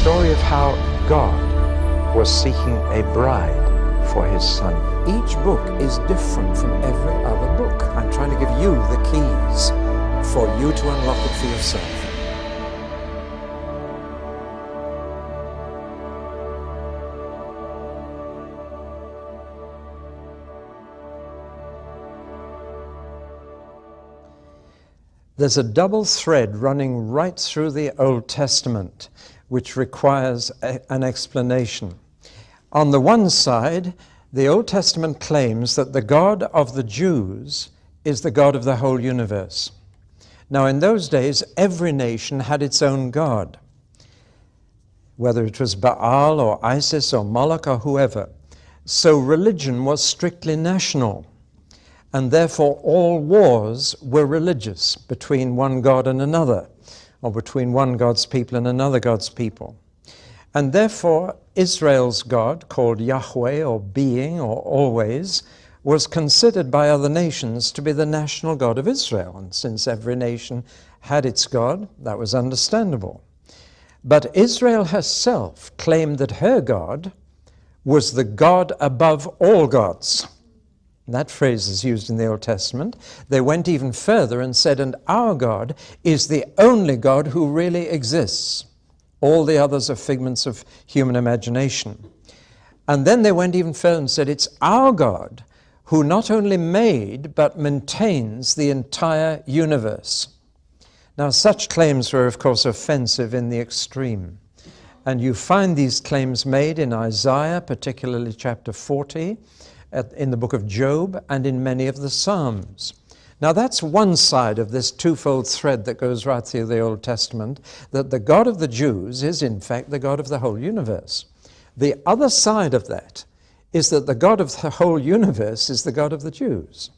story of how God was seeking a bride for his son. Each book is different from every other book. I'm trying to give you the keys for you to unlock it for yourself. There's a double thread running right through the Old Testament, which requires an explanation. On the one side, the Old Testament claims that the God of the Jews is the God of the whole universe. Now, in those days, every nation had its own God, whether it was Baal or Isis or Moloch or whoever. So religion was strictly national. And therefore all wars were religious between one God and another, or between one God's people and another God's people. And therefore Israel's God, called Yahweh or being or always, was considered by other nations to be the national God of Israel. And since every nation had its God, that was understandable. But Israel herself claimed that her God was the God above all gods. That phrase is used in the Old Testament. They went even further and said, and our God is the only God who really exists. All the others are figments of human imagination. And then they went even further and said, it's our God who not only made but maintains the entire universe. Now, such claims were, of course, offensive in the extreme. And you find these claims made in Isaiah, particularly chapter 40, in the book of Job, and in many of the Psalms. Now that's one side of this twofold thread that goes right through the Old Testament, that the God of the Jews is in fact the God of the whole universe. The other side of that is that the God of the whole universe is the God of the Jews.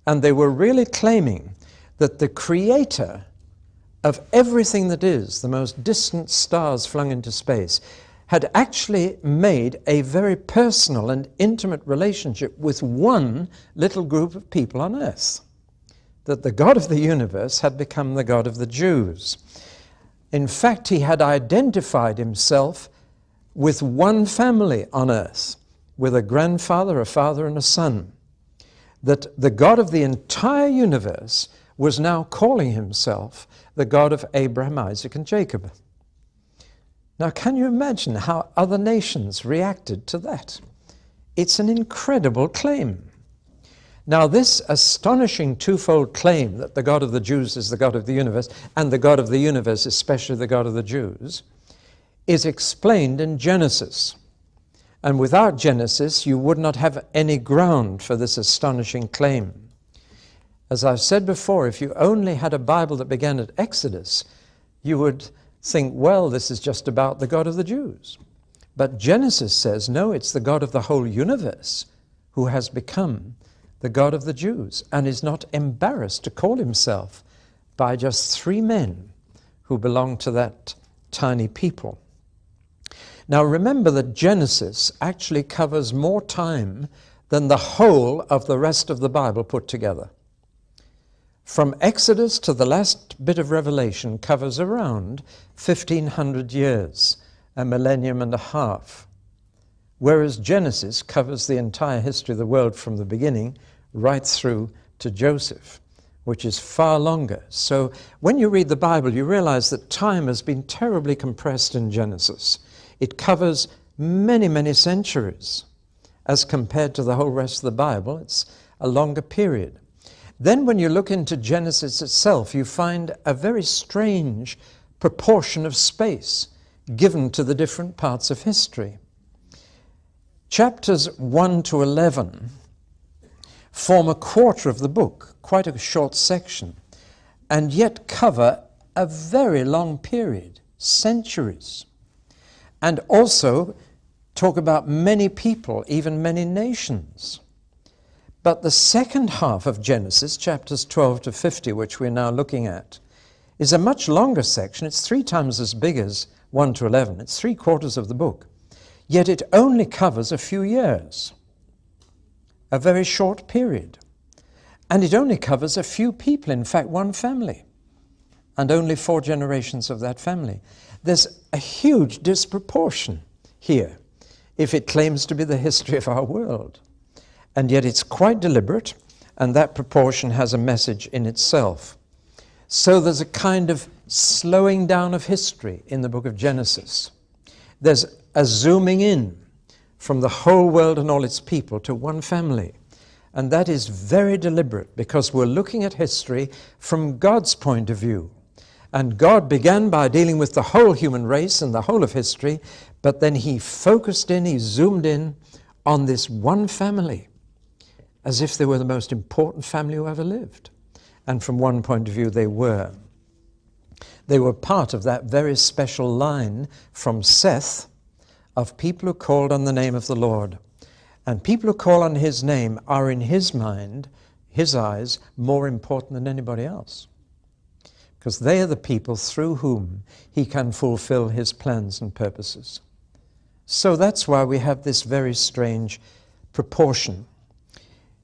And they were really claiming that the creator of everything that is, the most distant stars flung into space, had actually made a very personal and intimate relationship with one little group of people on earth. That the God of the universe had become the God of the Jews. In fact, he had identified himself with one family on earth, with a grandfather, a father, and a son. That the God of the entire universe was now calling himself the God of Abraham, Isaac, and Jacob. Now, can you imagine how other nations reacted to that? It's an incredible claim. Now, this astonishing twofold claim that the God of the Jews is the God of the universe, and the God of the universe, especially the God of the Jews, is explained in Genesis. And without Genesis, you would not have any ground for this astonishing claim. As I've said before, if you only had a Bible that began at Exodus, you would think, well, this is just about the God of the Jews. But Genesis says, no, it's the God of the whole universe who has become the God of the Jews and is not embarrassed to call himself by just three men who belong to that tiny people. Now remember that Genesis actually covers more time than the whole of the rest of the Bible put together. From Exodus to the last bit of Revelation covers around 1,500 years, a millennium and a half, whereas Genesis covers the entire history of the world from the beginning right through to Joseph, which is far longer. So when you read the Bible, you realize that time has been terribly compressed in Genesis. It covers many, many centuries. As compared to the whole rest of the Bible, it's a longer period. Then when you look into Genesis itself, you find a very strange proportion of space given to the different parts of history. Chapters 1 to 11 form a quarter of the book, quite a short section, and yet cover a very long period, centuries, and also talk about many people, even many nations. But the second half of Genesis, chapters 12 to 50, which we're now looking at, is a much longer section. It's 3 times as big as 1 to 11. It's 3/4 of the book. Yet it only covers a few years, a very short period. And it only covers a few people, in fact, one family. and only 4 generations of that family. There's a huge disproportion here if it claims to be the history of our world. And yet it's quite deliberate, and that proportion has a message in itself. So there's a kind of slowing down of history in the book of Genesis. There's a zooming in from the whole world and all its people to one family. And that is very deliberate, because we're looking at history from God's point of view. And God began by dealing with the whole human race and the whole of history, but then he focused in, he zoomed in on this one family, as if they were the most important family who ever lived. And from one point of view, they were. They were part of that very special line from Seth of people who called on the name of the Lord. And people who call on his name are, in his mind, his eyes, more important than anybody else. Because they are the people through whom he can fulfill his plans and purposes. So that's why we have this very strange proportion.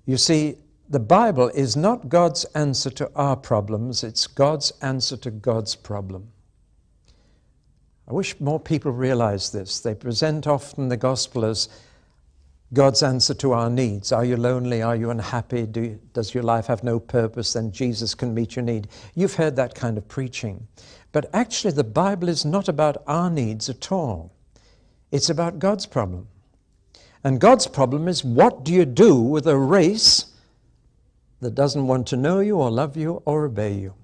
You see, the Bible is not God's answer to our problems, it's God's answer to God's problem. I wish more people realize this. They present often the gospel as God's answer to our needs. Are you lonely? Are you unhappy? Does your life have no purpose? Then Jesus can meet your need. You've heard that kind of preaching. But actually, the Bible is not about our needs at all. It's about God's problem. And God's problem is, what do you do with a race that doesn't want to know you or love you or obey you?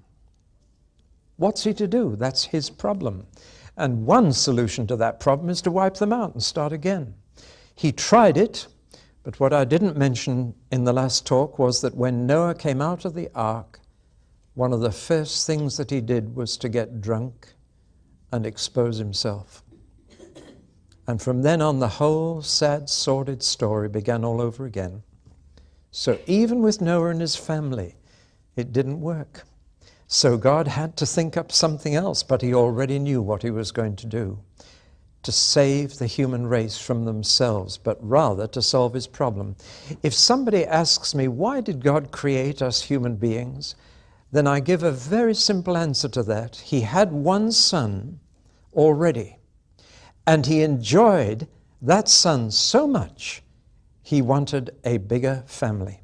What's he to do? That's his problem. And one solution to that problem is to wipe them out and start again. He tried it, but what I didn't mention in the last talk was that when Noah came out of the ark, one of the first things that he did was to get drunk and expose himself. And from then on, the whole sad, sordid story began all over again. So even with Noah and his family, it didn't work. So God had to think up something else, but he already knew what he was going to do. To save the human race from themselves, but rather to solve his problem. If somebody asks me, why did God create us human beings? Then I give a very simple answer to that. He had one son already, and he enjoyed that son so much, he wanted a bigger family.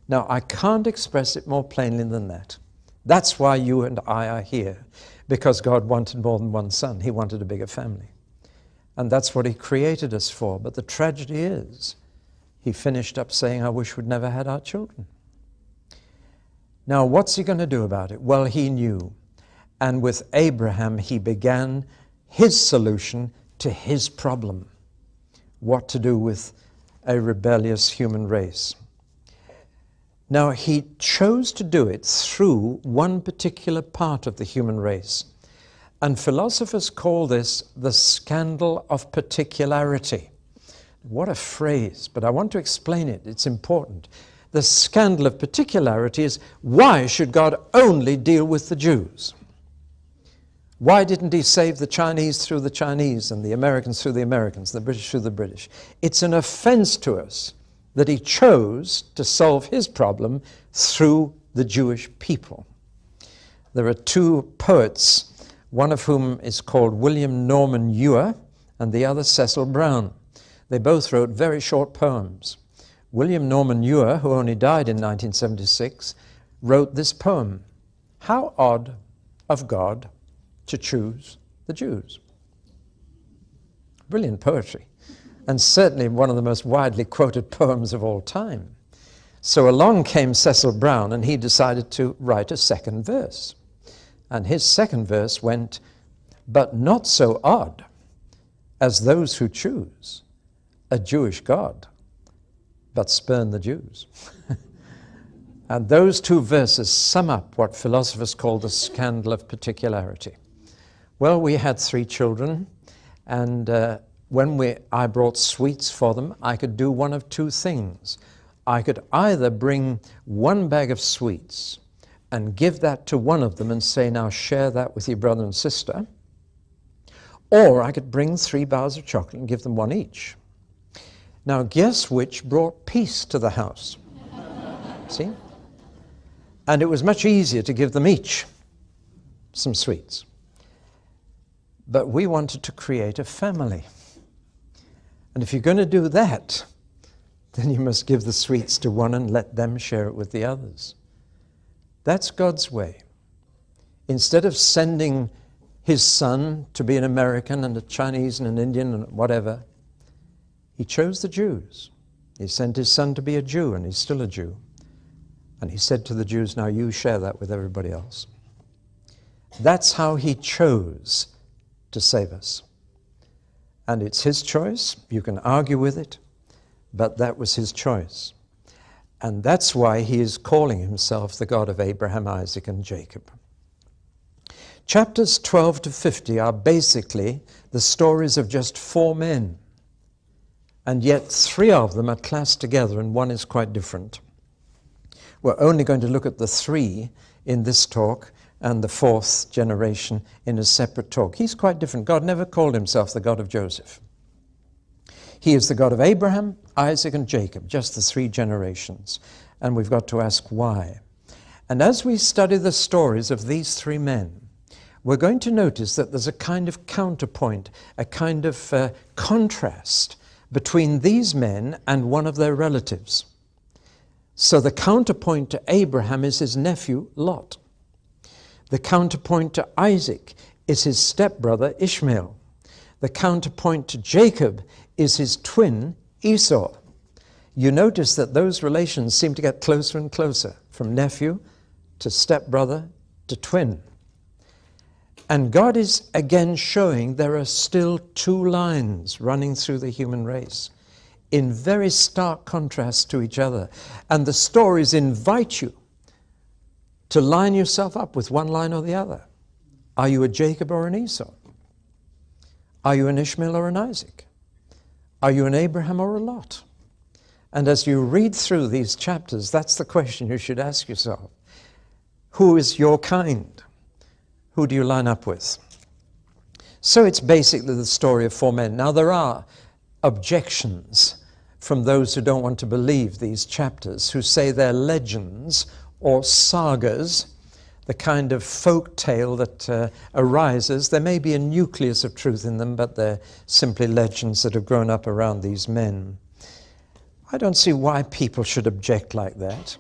Now, I can't express it more plainly than that. That's why you and I are here, because God wanted more than one son. He wanted a bigger family. And that's what he created us for. But the tragedy is, he finished up saying, I wish we'd never had our children. Now, what's he going to do about it? Well, he knew. And with Abraham, he began his solution to his problem. What to do with a rebellious human race. Now, he chose to do it through one particular part of the human race. And philosophers call this the scandal of particularity. What a phrase, but I want to explain it. It's important. The scandal of particularity is, why should God only deal with the Jews? Why didn't he save the Chinese through the Chinese and the Americans through the Americans, the British through the British? It's an offense to us that he chose to solve his problem through the Jewish people. There are 2 poets, one of whom is called William Norman Ewer and the other Cecil Brown. They both wrote very short poems. William Norman Ewer, who only died in 1976, wrote this poem, How odd of God to choose the Jews. Brilliant poetry, and certainly one of the most widely quoted poems of all time. So along came Cecil Brown, and he decided to write a second verse. And his second verse went, but not so odd as those who choose a Jewish God, but spurn the Jews. And those 2 verses sum up what philosophers call the scandal of particularity. Well, we had 3 children, and when I brought sweets for them, I could do one of 2 things. I could either bring 1 bag of sweets and give that to one of them and say, now share that with your brother and sister, or I could bring 3 bars of chocolate and give them 1 each. Now, guess which brought peace to the house? See? And it was much easier to give them each. some sweets. But we wanted to create a family. And if you're going to do that, then you must give the sweets to one and let them share it with the others. That's God's way. Instead of sending his son to be an American and a Chinese and an Indian and whatever, he chose the Jews. He sent his son to be a Jew, and he's still a Jew. And he said to the Jews, now you share that with everybody else. That's how he chose to save us. And it's his choice. You can argue with it, but that was his choice. And that's why he is calling himself the God of Abraham, Isaac, and Jacob. Chapters 12 to 50 are basically the stories of just 4 men. And yet 3 of them are classed together, and one is quite different. We're only going to look at the 3 in this talk, and the 4th generation in a separate talk. He's quite different. God never called himself the God of Joseph. He is the God of Abraham, Isaac, and Jacob, just the 3 generations. And we've got to ask why. And as we study the stories of these 3 men, we're going to notice that there's a kind of counterpoint, a kind of contrast between these men and one of their relatives. So the counterpoint to Abraham is his nephew, Lot. The counterpoint to Isaac is his stepbrother, Ishmael. The counterpoint to Jacob is his twin, Esau. You notice that those relations seem to get closer and closer, from nephew to stepbrother to twin. And God is again showing there are still 2 lines running through the human race in very stark contrast to each other. And the stories invite you to line yourself up with one line or the other. Are you a Jacob or an Esau? Are you an Ishmael or an Isaac? Are you an Abraham or a Lot? And as you read through these chapters, that's the question you should ask yourself. Who is your kind? Who do you line up with? So it's basically the story of 4 men. Now there are objections from those who don't want to believe these chapters, who say they're legends or sagas, the kind of folk tale that arises. There may be a nucleus of truth in them, but they're simply legends that have grown up around these men. I don't see why people should object like that.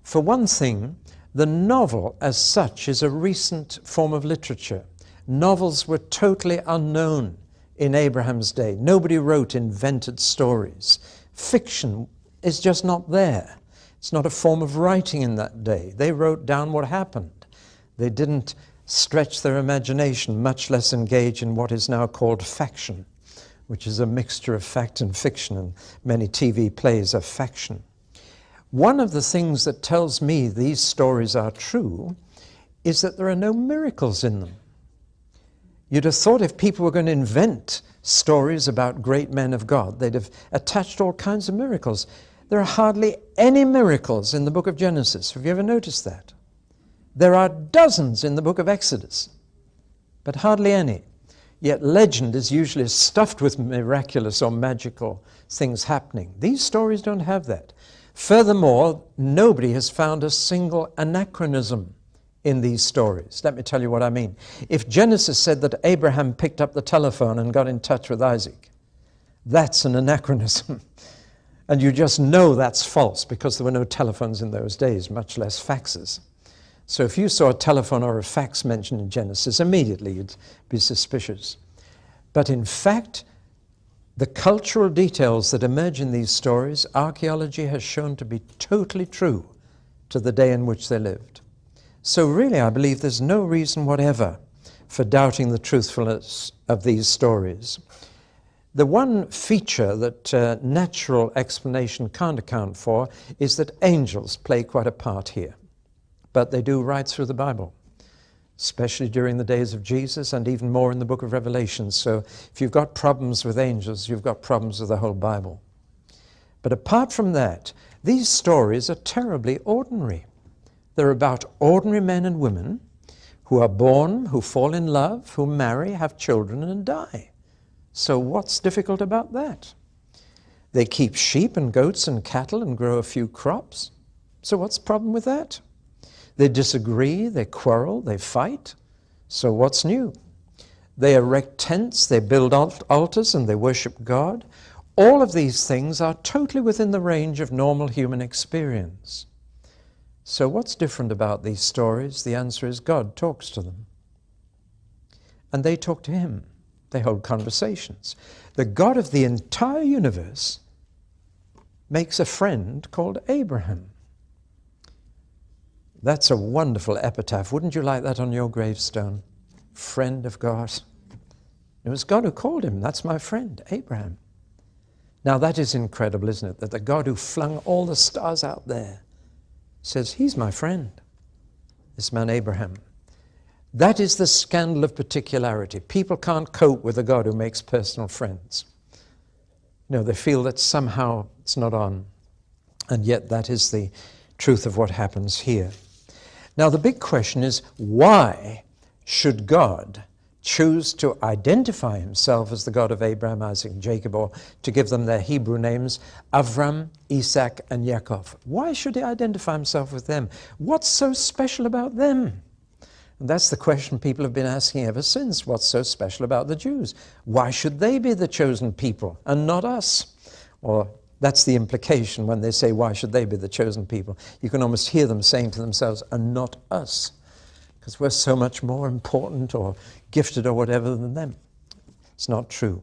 For one thing, the novel as such is a recent form of literature. Novels were totally unknown in Abraham's day. Nobody wrote invented stories. Fiction is just not there. It's not a form of writing in that day. They wrote down what happened. They didn't stretch their imagination, much less engage in what is now called faction, which is a mixture of fact and fiction, and many TV plays are faction. One of the things that tells me these stories are true is that there are no miracles in them. You'd have thought if people were going to invent stories about great men of God, they'd have attached all kinds of miracles. There are hardly any miracles in the book of Genesis. Have you ever noticed that? There are dozens in the book of Exodus, but hardly any. Yet legend is usually stuffed with miraculous or magical things happening. These stories don't have that. Furthermore, nobody has found a single anachronism in these stories. Let me tell you what I mean. If Genesis said that Abraham picked up the telephone and got in touch with Isaac, that's an anachronism. And you just know that's false because there were no telephones in those days, much less faxes. So if you saw a telephone or a fax mentioned in Genesis, immediately you'd be suspicious. But in fact, the cultural details that emerge in these stories, archaeology has shown to be totally true to the day in which they lived. So really, I believe there's no reason whatever for doubting the truthfulness of these stories. The one feature that natural explanation can't account for is that angels play quite a part here. But they do right through the Bible, especially during the days of Jesus and even more in the book of Revelation. So if you've got problems with angels, you've got problems with the whole Bible. But apart from that, these stories are terribly ordinary. They're about ordinary men and women who are born, who fall in love, who marry, have children, and die. So what's difficult about that? They keep sheep and goats and cattle and grow a few crops. So what's the problem with that? They disagree, they quarrel, they fight. So what's new? They erect tents, they build altars, and they worship God. All of these things are totally within the range of normal human experience. So what's different about these stories? The answer is God talks to them. And they talk to him. They hold conversations. The God of the entire universe makes a friend called Abraham. That's a wonderful epitaph. Wouldn't you like that on your gravestone? Friend of God. It was God who called him. That's my friend, Abraham. Now that is incredible, isn't it? That the God who flung all the stars out there says, he's my friend, this man Abraham. That is the scandal of particularity. People can't cope with a God who makes personal friends. No, they feel that somehow it's not on. And yet that is the truth of what happens here. Now the big question is, why should God choose to identify himself as the God of Abraham, Isaac, and Jacob, or to give them their Hebrew names, Avram, Isaac, and Yaakov? Why should he identify himself with them? What's so special about them? And that's the question people have been asking ever since. What's so special about the Jews? Why should they be the chosen people and not us? Or that's the implication when they say, why should they be the chosen people? You can almost hear them saying to themselves, and not us, because we're so much more important or gifted or whatever than them. It's not true.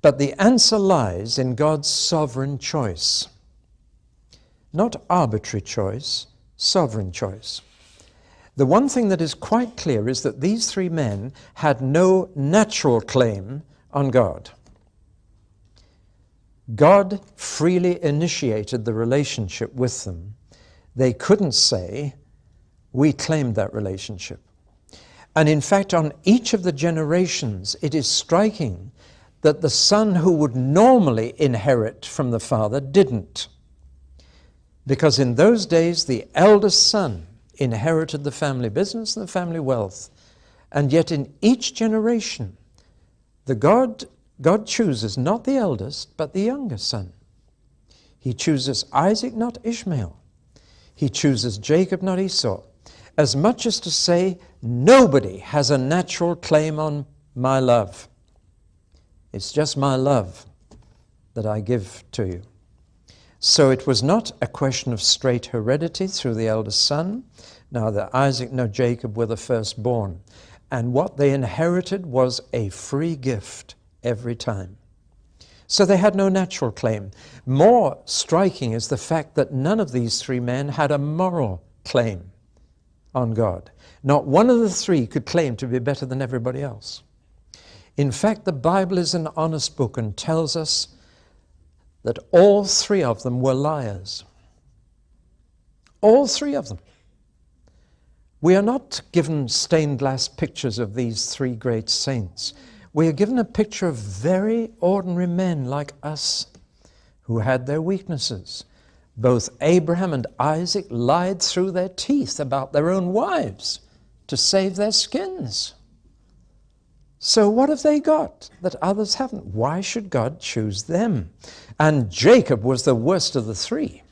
But the answer lies in God's sovereign choice. Not arbitrary choice, sovereign choice. The one thing that is quite clear is that these three men had no natural claim on God. God freely initiated the relationship with them. They couldn't say, we claimed that relationship. And in fact, on each of the generations, it is striking that the son who would normally inherit from the father didn't. Because in those days, the eldest son inherited the family business and the family wealth. And yet in each generation, God chooses not the eldest, but the youngest son. He chooses Isaac, not Ishmael. He chooses Jacob, not Esau. As much as to say, nobody has a natural claim on my love. It's just my love that I give to you. So it was not a question of straight heredity through the eldest son. Neither Isaac nor Jacob were the firstborn. And what they inherited was a free gift every time. So they had no natural claim. More striking is the fact that none of these three men had a moral claim on God. Not one of the three could claim to be better than everybody else. In fact, the Bible is an honest book and tells us that all three of them were liars. All three of them. We are not given stained glass pictures of these three great saints. We are given a picture of very ordinary men like us who had their weaknesses. Both Abraham and Isaac lied through their teeth about their own wives to save their skins. So what have they got that others haven't? Why should God choose them? And Jacob was the worst of the three.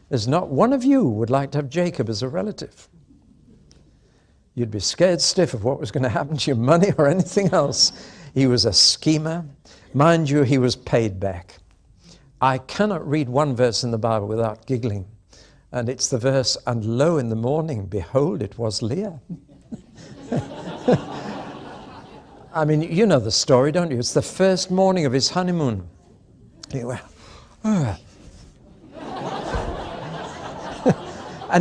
There's not one of you would like to have Jacob as a relative. You'd be scared stiff of what was going to happen to your money or anything else. He was a schemer. Mind you, he was paid back. I cannot read one verse in the Bible without giggling. And it's the verse, and lo, in the morning, behold, it was Leah. I mean, you know the story, don't you? It's the first morning of his honeymoon. He went, and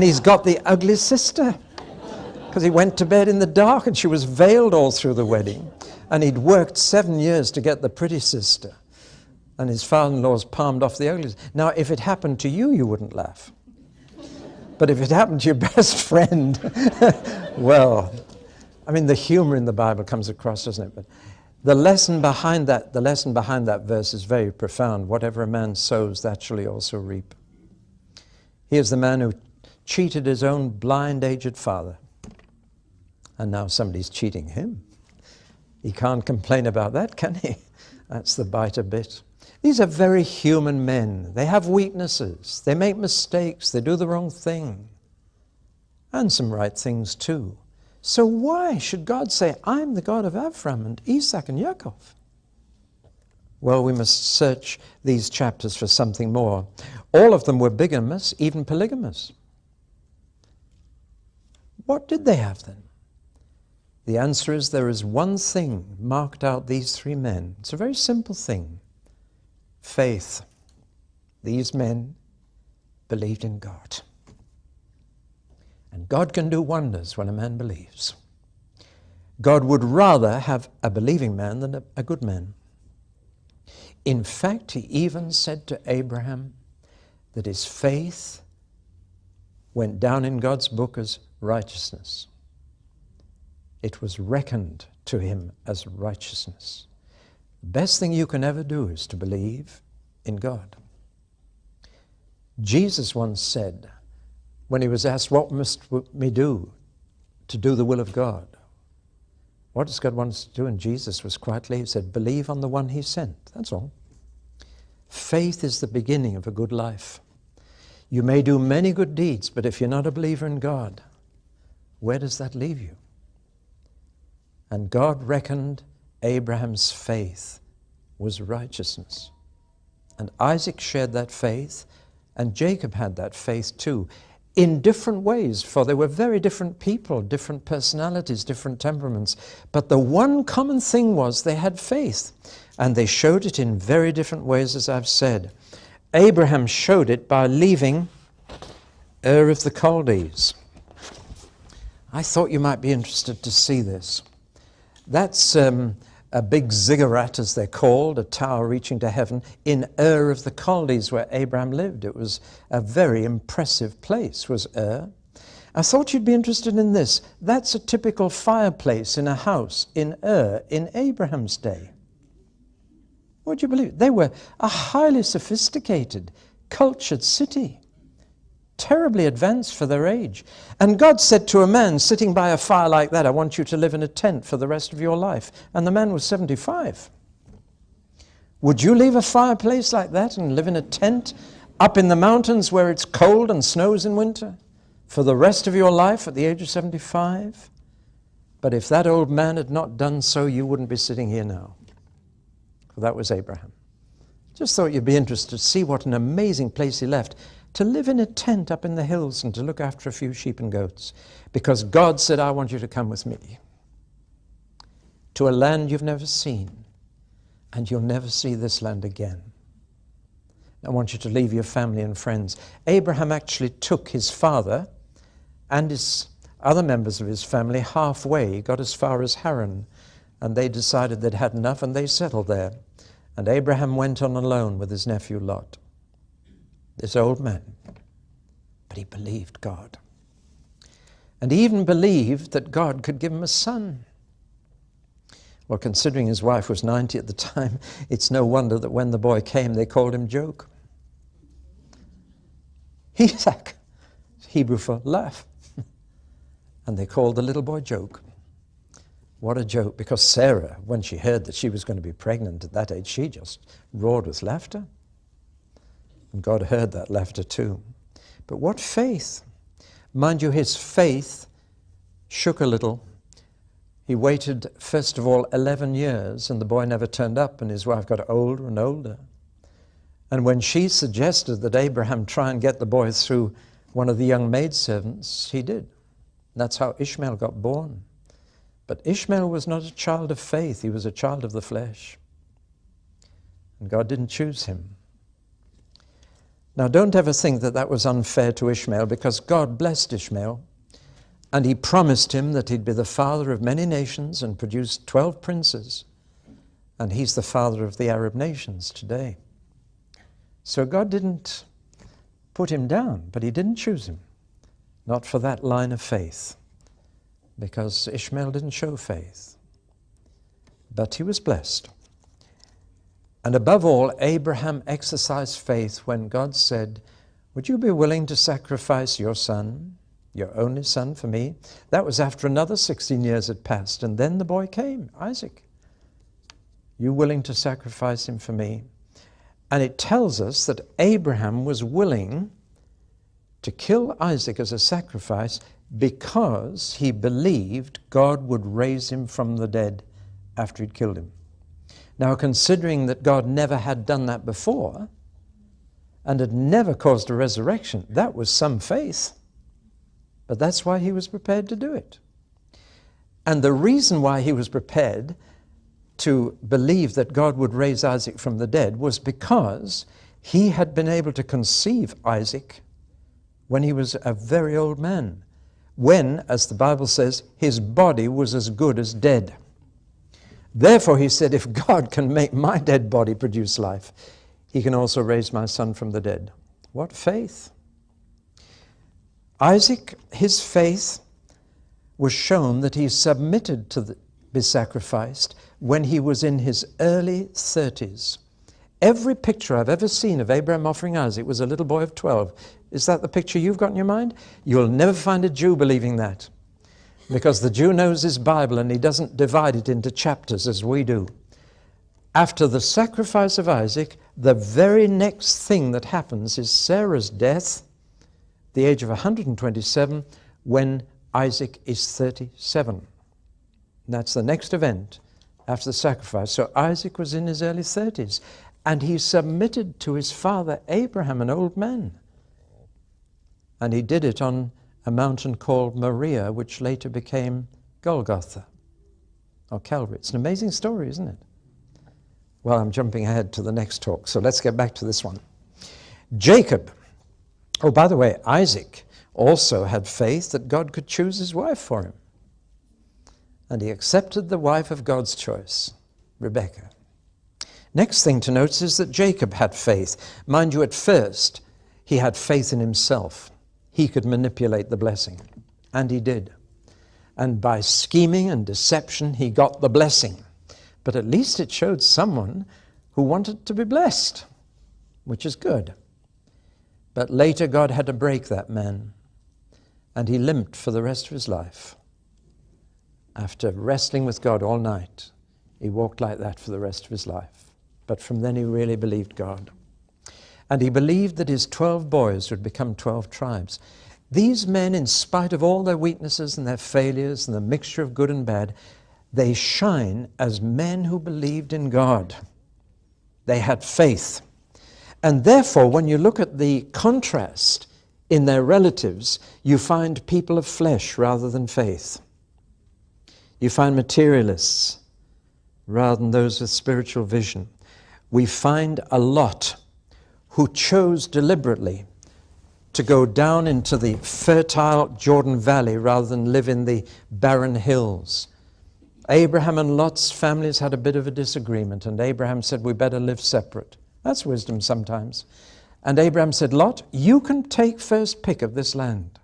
he's got the ugly sister. Because he went to bed in the dark and she was veiled all through the wedding. And he'd worked 7 years to get the pretty sister. And his father-in-law's palmed off the ugly. Now, if it happened to you, you wouldn't laugh. But if it happened to your best friend, well, I mean, the humor in the Bible comes across, doesn't it? But the lesson behind that verse is very profound. Whatever a man sows, that shall he also reap. Here's the man who cheated his own blind, aged father. And now somebody's cheating him. He can't complain about that, can he? That's the biter bit. These are very human men. They have weaknesses. They make mistakes. They do the wrong thing. And some right things too. So why should God say, I'm the God of Abraham and Isaac and Jacob? Well, we must search these chapters for something more. All of them were bigamous, even polygamous. What did they have then? The answer is there is one thing marked out these three men. It's a very simple thing. Faith. These men believed in God. And God can do wonders when a man believes. God would rather have a believing man than a good man. In fact, he even said to Abraham that his faith went down in God's book as righteousness. It was reckoned to him as righteousness. The best thing you can ever do is to believe in God. Jesus once said, when he was asked, what must we do to do the will of God? What does God want us to do? And Jesus was quietly, he said, believe on the one he sent. That's all. Faith is the beginning of a good life. You may do many good deeds, but if you're not a believer in God, where does that leave you? And God reckoned Abraham's faith was righteousness. And Isaac shared that faith, and Jacob had that faith too, in different ways, for they were very different people, different personalities, different temperaments. But the one common thing was they had faith, and they showed it in very different ways, as I've said. Abraham showed it by leaving Ur of the Chaldees. I thought you might be interested to see this. That's a big ziggurat, as they're called, a tower reaching to heaven, in Ur of the Chaldees, where Abraham lived. It was a very impressive place, was Ur. I thought you'd be interested in this. That's a typical fireplace in a house in Ur in Abraham's day. Would you believe it? They were a highly sophisticated, cultured city, terribly advanced for their age. And God said to a man sitting by a fire like that, I want you to live in a tent for the rest of your life. And the man was 75. Would you leave a fireplace like that and live in a tent up in the mountains where it's cold and snows in winter for the rest of your life at the age of 75? But if that old man had not done so, you wouldn't be sitting here now. For that was Abraham. Just thought you'd be interested to see what an amazing place he left, to live in a tent up in the hills and to look after a few sheep and goats, because God said, I want you to come with me to a land you've never seen, and you'll never see this land again. I want you to leave your family and friends. Abraham actually took his father and his other members of his family halfway. He got as far as Haran, and they decided they'd had enough, and they settled there. And Abraham went on alone with his nephew Lot, this old man. But he believed God. And he even believed that God could give him a son. Well, considering his wife was 90 at the time, it's no wonder that when the boy came, they called him Joke. Isaac, Hebrew for laugh. And they called the little boy Joke. What a joke, because Sarah, when she heard that she was going to be pregnant at that age, she just roared with laughter. And God heard that laughter too. But what faith! Mind you, his faith shook a little. He waited, first of all, 11 years, and the boy never turned up, and his wife got older and older. And when she suggested that Abraham try and get the boy through one of the young maidservants, he did. That's how Ishmael got born. But Ishmael was not a child of faith. He was a child of the flesh. And God didn't choose him. Now, don't ever think that that was unfair to Ishmael, because God blessed Ishmael, and he promised him that he'd be the father of many nations and produce 12 princes. And he's the father of the Arab nations today. So God didn't put him down, but he didn't choose him. Not for that line of faith, because Ishmael didn't show faith. But he was blessed. And above all, Abraham exercised faith when God said, would you be willing to sacrifice your son, your only son, for me? That was after another 16 years had passed, and then the boy came, Isaac. You willing to sacrifice him for me? And it tells us that Abraham was willing to kill Isaac as a sacrifice because he believed God would raise him from the dead after he'd killed him. Now, considering that God never had done that before and had never caused a resurrection, that was some faith. But that's why he was prepared to do it. And the reason why he was prepared to believe that God would raise Isaac from the dead was because he had been able to conceive Isaac when he was a very old man, when, as the Bible says, his body was as good as dead. Therefore, he said, if God can make my dead body produce life, he can also raise my son from the dead. What faith! Isaac, his faith was shown that he submitted to be sacrificed when he was in his early 30s. Every picture I've ever seen of Abraham offering Isaac was a little boy of 12. Is that the picture you've got in your mind? You'll never find a Jew believing that, because the Jew knows his Bible and he doesn't divide it into chapters as we do. After the sacrifice of Isaac, the very next thing that happens is Sarah's death, the age of 127, when Isaac is 37. And that's the next event after the sacrifice. So Isaac was in his early 30s, and he submitted to his father Abraham, an old man. And he did it on a mountain called Moriah, which later became Golgotha, or Calvary. It's an amazing story, isn't it? Well, I'm jumping ahead to the next talk, so let's get back to this one. Jacob. Oh, by the way, Isaac also had faith that God could choose his wife for him. And he accepted the wife of God's choice, Rebekah. Next thing to notice is that Jacob had faith. Mind you, at first, he had faith in himself. He could manipulate the blessing, and he did. And by scheming and deception, he got the blessing. But at least it showed someone who wanted to be blessed, which is good. But later God had to break that man, and he limped for the rest of his life. After wrestling with God all night, he walked like that for the rest of his life. But from then he really believed God. And he believed that his 12 boys would become 12 tribes. These men, in spite of all their weaknesses and their failures and the mixture of good and bad, they shine as men who believed in God. They had faith. And therefore, when you look at the contrast in their relatives, you find people of flesh rather than faith. You find materialists rather than those with spiritual vision. We find a Lot who chose deliberately to go down into the fertile Jordan Valley rather than live in the barren hills. Abraham and Lot's families had a bit of a disagreement, and Abraham said, we better live separate. That's wisdom sometimes. And Abraham said, Lot, you can take first pick of this land.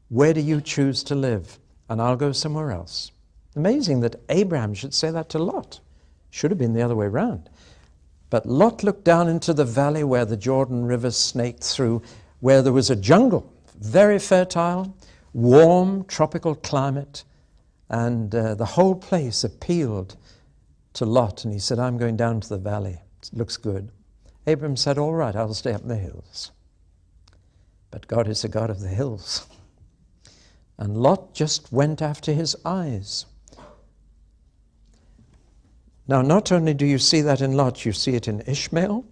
Where do you choose to live? And I'll go somewhere else. Amazing that Abraham should say that to Lot. Should have been the other way around. But Lot looked down into the valley where the Jordan River snaked through, where there was a jungle, very fertile, warm, tropical climate, and the whole place appealed to Lot. And he said, I'm going down to the valley. It looks good. Abraham said, all right, I'll stay up in the hills. But God is the God of the hills. And Lot just went after his eyes. Now, not only do you see that in Lot, you see it in Ishmael,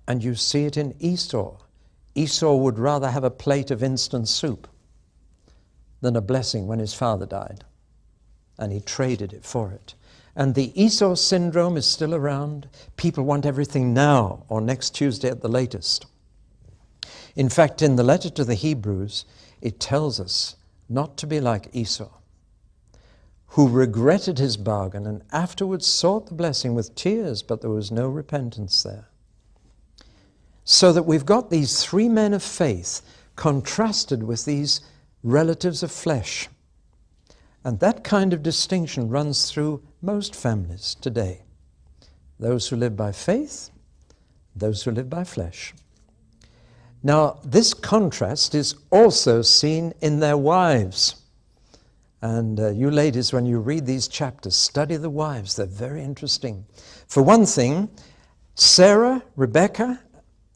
and you see it in Esau. Esau would rather have a plate of instant soup than a blessing when his father died, and he traded it for it. And the Esau syndrome is still around. People want everything now or next Tuesday at the latest. In fact, in the letter to the Hebrews, it tells us not to be like Esau, who regretted his bargain and afterwards sought the blessing with tears, but there was no repentance there. So that we've got these three men of faith contrasted with these relatives of flesh. And that kind of distinction runs through most families today. Those who live by faith, those who live by flesh. Now, this contrast is also seen in their wives. And you ladies, when you read these chapters, study the wives. They're very interesting. For one thing, Sarah, Rebekah,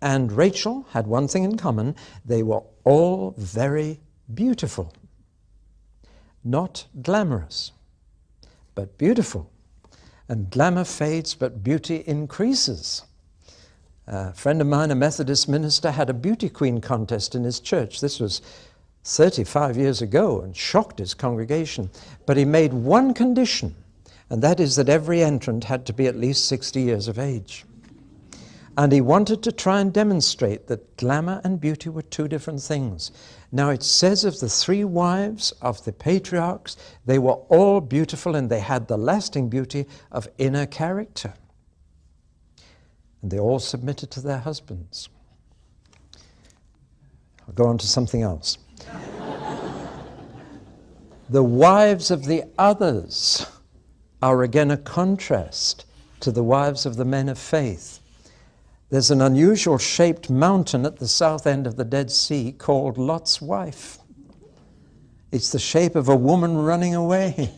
and Rachel had one thing in common. They were all very beautiful. not glamorous, but beautiful. And glamour fades, but beauty increases. A friend of mine, a Methodist minister, had a beauty queen contest in his church. This was 35 years ago and shocked his congregation. But he made one condition, and that is that every entrant had to be at least 60 years of age. And he wanted to try and demonstrate that glamour and beauty were two different things. Now it says of the 3 wives of the patriarchs, they were all beautiful and they had the lasting beauty of inner character. And they all submitted to their husbands. I'll go on to something else. The wives of the others are again a contrast to the wives of the men of faith. There's an unusual shaped mountain at the south end of the Dead Sea called Lot's wife. It's the shape of a woman running away.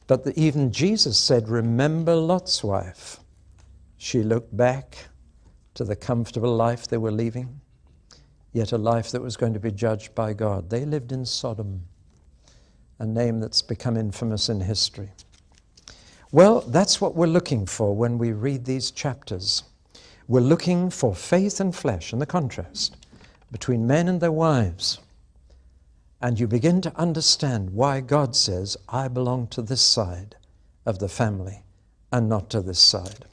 But even Jesus said, remember Lot's wife. She looked back to the comfortable life they were leaving, yet a life that was going to be judged by God. They lived in Sodom, a name that's become infamous in history. Well, that's what we're looking for when we read these chapters. We're looking for faith and flesh and the contrast between men and their wives. And you begin to understand why God says, I belong to this side of the family and not to this side.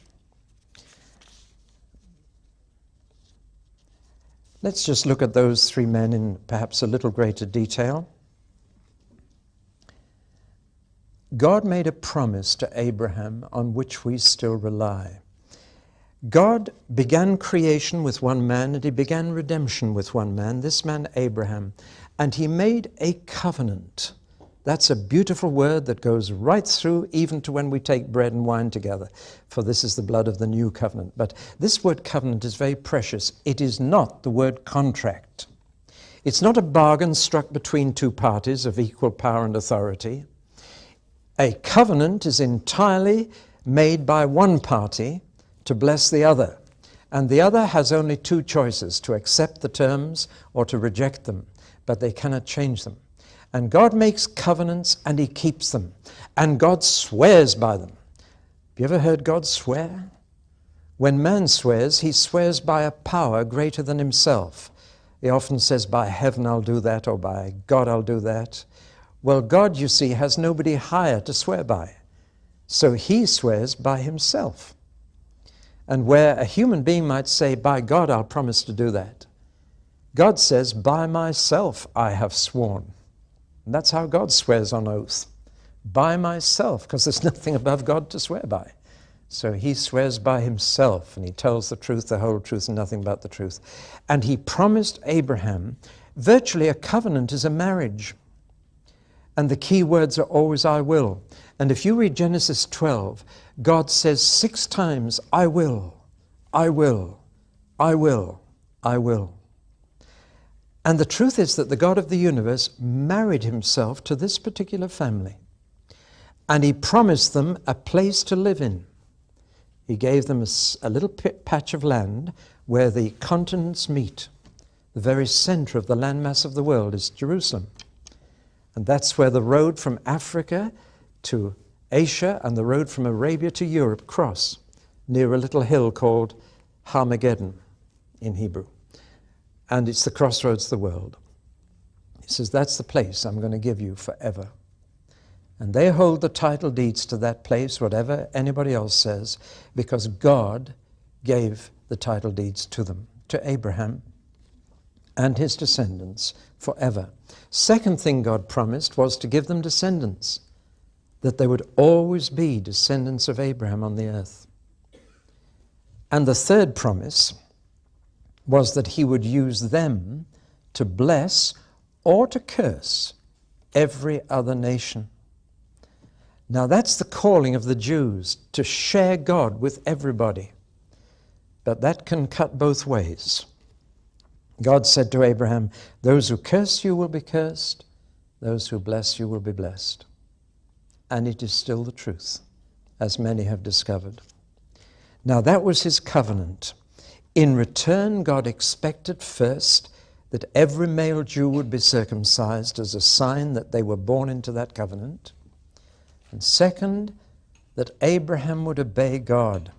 Let's just look at those 3 men in perhaps a little greater detail. God made a promise to Abraham on which we still rely. God began creation with one man, and he began redemption with one man, this man Abraham, and he made a covenant. That's a beautiful word that goes right through even to when we take bread and wine together, for this is the blood of the new covenant. But this word covenant is very precious. It is not the word contract. It's not a bargain struck between 2 parties of equal power and authority. A covenant is entirely made by one party to bless the other. And the other has only 2 choices, to accept the terms or to reject them, but they cannot change them. And God makes covenants and he keeps them. And God swears by them. Have you ever heard God swear? When man swears, he swears by a power greater than himself. He often says, by heaven I'll do that, or by God I'll do that. Well, God, you see, has nobody higher to swear by. So he swears by himself. And where a human being might say, by God, I'll promise to do that, God says, by myself I have sworn. And that's how God swears on oath. By myself, because there's nothing above God to swear by. So he swears by himself, and he tells the truth, the whole truth, and nothing but the truth. And he promised Abraham, virtually a covenant is a marriage. And the key words are always, I will. And if you read Genesis 12, God says 6 times, I will, I will, I will, I will. And the truth is that the God of the universe married himself to this particular family. And he promised them a place to live in. He gave them a little patch of land where the continents meet. The very center of the landmass of the world is Jerusalem. And that's where the road from Africa to Asia and the road from Arabia to Europe cross, near a little hill called Armageddon in Hebrew. And it's the crossroads of the world. He says, that's the place I'm going to give you forever. And they hold the title deeds to that place, whatever anybody else says, because God gave the title deeds to them, to Abraham and his descendants forever. Second thing God promised was to give them descendants, that there would always be descendants of Abraham on the earth. And the third promise was that he would use them to bless or to curse every other nation. Now that's the calling of the Jews, to share God with everybody. But that can cut both ways. God said to Abraham, those who curse you will be cursed, those who bless you will be blessed. And it is still the truth, as many have discovered. Now that was his covenant. In return, God expected first that every male Jew would be circumcised as a sign that they were born into that covenant. And second, that Abraham would obey God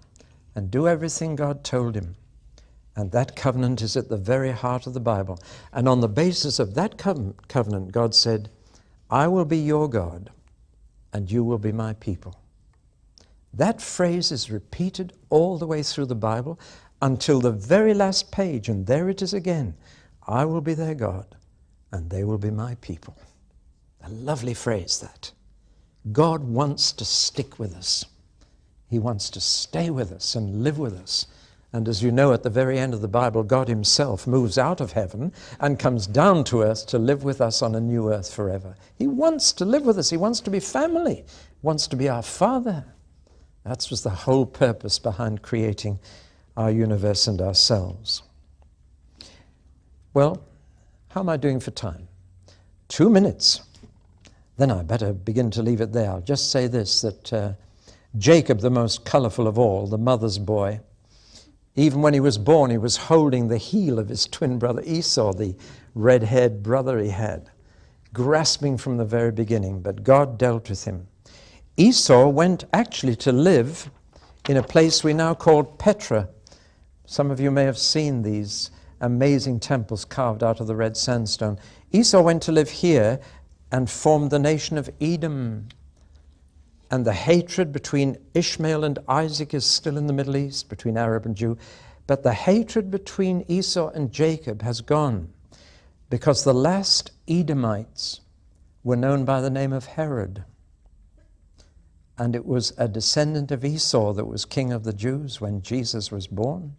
and do everything God told him. And that covenant is at the very heart of the Bible. And on the basis of that covenant, God said, I will be your God, and you will be my people. That phrase is repeated all the way through the Bible until the very last page, and there it is again. I will be their God, and they will be my people. A lovely phrase, that. God wants to stick with us. He wants to stay with us and live with us. And as you know, at the very end of the Bible, God himself moves out of heaven and comes down to earth to live with us on a new earth forever. He wants to live with us. He wants to be family. He wants to be our Father. That was the whole purpose behind creating our universe and ourselves. Well, how am I doing for time? 2 minutes. Then I better begin to leave it there. I'll just say this, that Jacob, the most colorful of all, the mother's boy, even when he was born, he was holding the heel of his twin brother Esau, the red-haired brother he had, grasping from the very beginning, but God dealt with him. Esau went actually to live in a place we now call Petra. Some of you may have seen these amazing temples carved out of the red sandstone. Esau went to live here and formed the nation of Edom. And the hatred between Ishmael and Isaac is still in the Middle East, between Arab and Jew. But the hatred between Esau and Jacob has gone, because the last Edomites were known by the name of Herod. And it was a descendant of Esau that was king of the Jews when Jesus was born,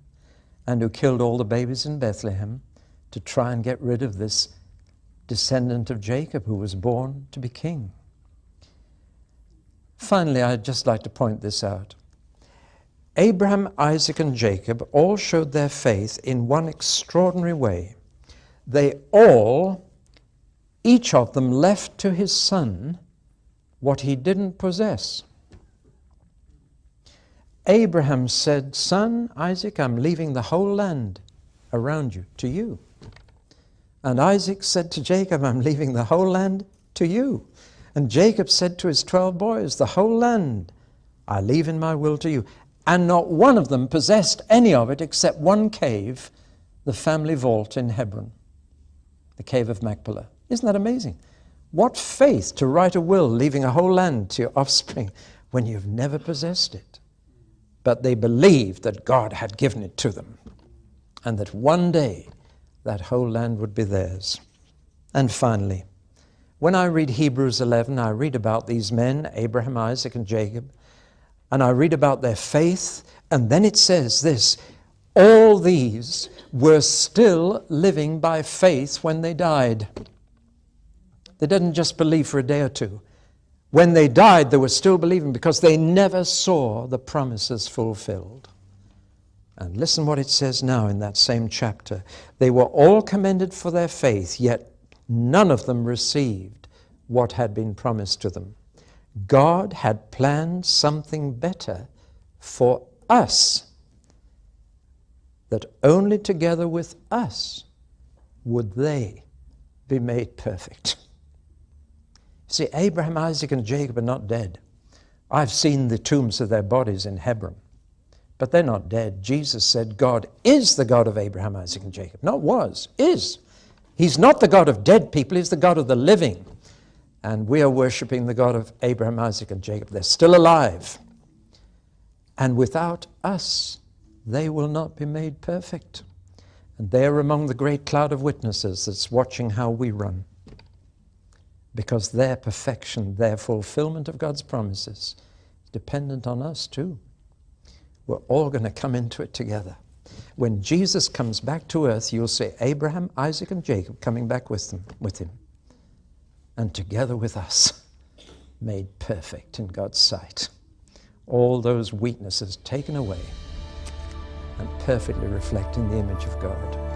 and who killed all the babies in Bethlehem to try and get rid of this descendant of Jacob who was born to be king. Finally, I'd just like to point this out. Abraham, Isaac, and Jacob all showed their faith in one extraordinary way. They all, each of them, left to his son what he didn't possess. Abraham said, son, Isaac, I'm leaving the whole land around you to you. And Isaac said to Jacob, I'm leaving the whole land to you. And Jacob said to his 12 boys, the whole land I leave in my will to you. And not one of them possessed any of it except one cave, the family vault in Hebron, the cave of Machpelah. Isn't that amazing? What faith to write a will leaving a whole land to your offspring when you've never possessed it. But they believed that God had given it to them and that one day that whole land would be theirs. And finally, when I read Hebrews 11, I read about these men, Abraham, Isaac, and Jacob, and I read about their faith, and then it says this, all these were still living by faith when they died. They didn't just believe for a day or two. When they died, they were still believing because they never saw the promises fulfilled. And listen what it says now in that same chapter. They were all commended for their faith, yet none of them received what had been promised to them. God had planned something better for us, that only together with us would they be made perfect. See, Abraham, Isaac, and Jacob are not dead. I've seen the tombs of their bodies in Hebron, but they're not dead. Jesus said God is the God of Abraham, Isaac, and Jacob. Not was, is. He's not the God of dead people, he's the God of the living. And we are worshiping the God of Abraham, Isaac, and Jacob. They're still alive. And without us, they will not be made perfect. And they are among the great cloud of witnesses that's watching how we run. Because their perfection, their fulfillment of God's promises, is dependent on us too. We're all going to come into it together. When Jesus comes back to earth, you'll see Abraham, Isaac, and Jacob coming back with him. And together with us, made perfect in God's sight. All those weaknesses taken away and perfectly reflecting the image of God.